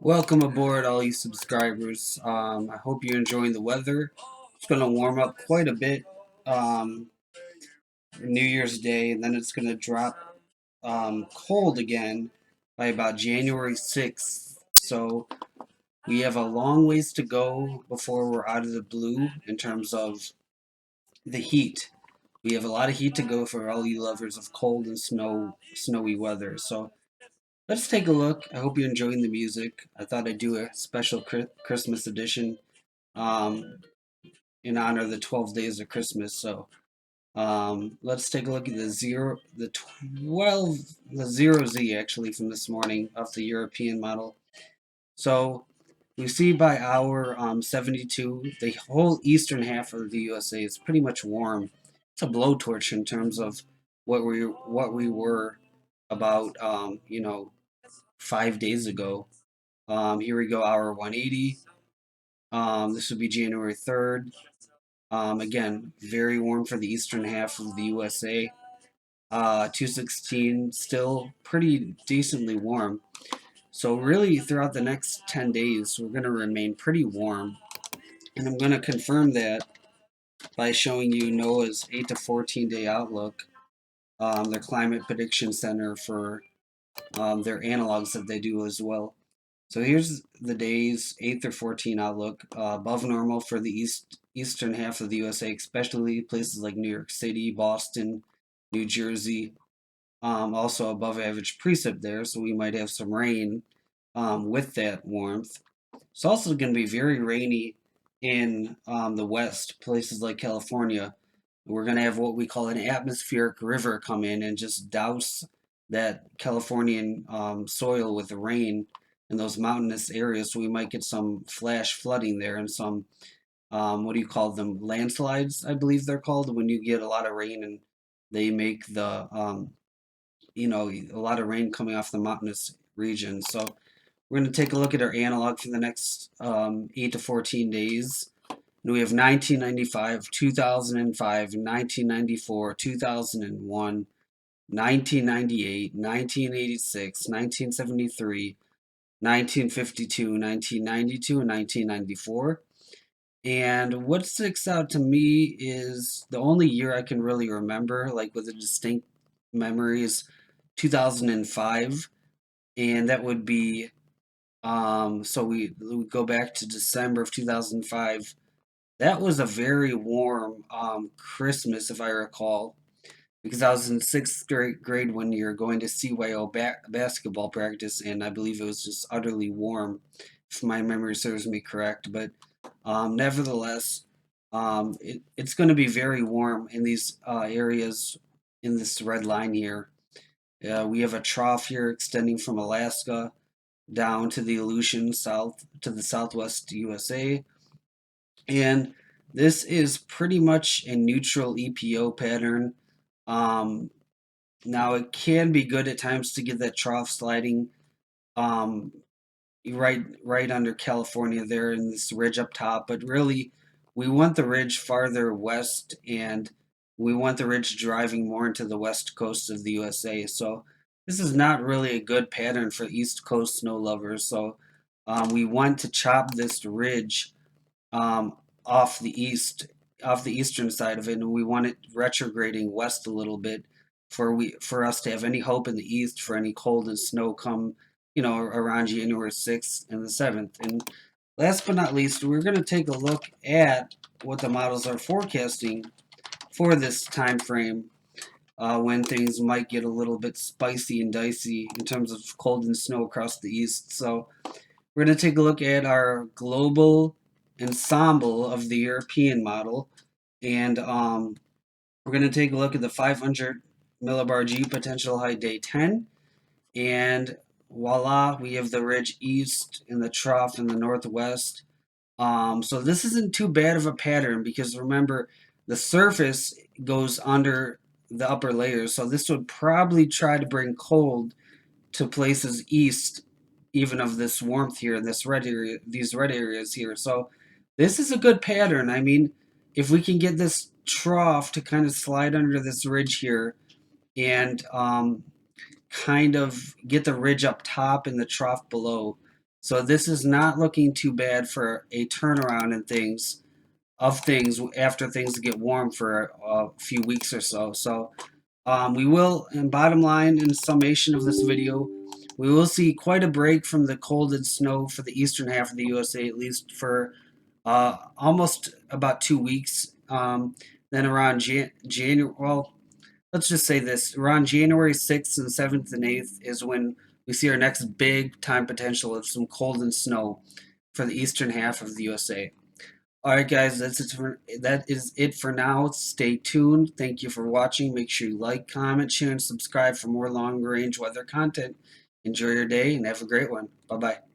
Welcome aboard, all you subscribers. I hope you're enjoying the weather. It's going to warm up quite a bit New Year's Day, and then it's going to drop cold again by about January 6th. So we have a long ways to go before we're out of the blue in terms of the heat. We have a lot of heat to go for all you lovers of cold and snowy weather. So let's take a look. I hope you're enjoying the music. I thought I'd do a special Christmas edition um, in honor of the 12 days of Christmas. So let's take a look at the zero Z actually from this morning of the European model. So we see by hour 72, the whole eastern half of the USA is pretty much warm. It's a blowtorch in terms of what we were about 5 days ago. Here we go, hour 180. This would be January 3rd. Again, very warm for the eastern half of the USA. 216, still pretty decently warm. So really, throughout the next 10 days, we're going to remain pretty warm. And I'm going to confirm that by showing you NOAA's 8 to 14 day outlook, their climate prediction center for their analogs that they do as well. So here's the days 8 through 14 outlook. Above normal for the eastern half of the USA, especially places like New York City, Boston, New Jersey. Also above average precip there, so we might have some rain with that warmth. It's also going to be very rainy in the west, places like California. We're going to have what we call an atmospheric river come in and just douse that Californian soil with the rain in those mountainous areas. So we might get some flash flooding there and some, what do you call them? Landslides, I believe they're called, when you get a lot of rain and they make a lot of rain coming off the mountainous region. So we're going to take a look at our analog for the next 8 to 14 days. And we have 1995, 2005, 1994, 2001, 1998, 1986, 1973, 1952, 1992, and 1994. And what sticks out to me is the only year I can really remember, like with a distinct memory, is 2005. And that would be, so we go back to December of 2005. That was a very warm Christmas, if I recall, because I was in sixth grade one year going to CYO basketball practice, and I believe it was just utterly warm, if my memory serves me correct. But nevertheless, it's going to be very warm in these areas in this red line here. We have a trough here extending from Alaska down to the Aleutian south to the southwest USA. And this is pretty much a neutral EPO pattern. Now it can be good at times to get that trough sliding um, right under California there in this ridge up top, but really we want the ridge farther west and we want the ridge driving more into the west coast of the USA. So this is not really a good pattern for East Coast snow lovers. So we want to chop this ridge um, off the eastern side of it, and we want it retrograding west a little bit for us to have any hope in the east for any cold and snow come around January 6th and the 7th. And last but not least, we're going to take a look at what the models are forecasting for this time frame when things might get a little bit spicy and dicey in terms of cold and snow across the east. So we're going to take a look at our global ensemble of the European model, and we're going to take a look at the 500 millibar G potential high day 10, and voila, we have the ridge east and the trough in the northwest. So this isn't too bad of a pattern because remember, the surface goes under the upper layers, so this would probably try to bring cold to places east even of this warmth here in this red area, these red areas here. So this is a good pattern. I mean, if we can get this trough to kind of slide under this ridge here and kind of get the ridge up top and the trough below. So this is not looking too bad for a turnaround in things after things get warm for a few weeks or so. So we will, in bottom line, in summation of this video, we will see quite a break from the cold and snow for the eastern half of the USA, at least for almost about 2 weeks. Then around January, well, let's just say this, around January 6th and 7th and 8th is when we see our next big time potential of some cold and snow for the eastern half of the USA. All right, guys, that is it for now. Stay tuned. Thank you for watching. Make sure you like, comment, share, and subscribe for more long-range weather content. Enjoy your day and have a great one. Bye-bye.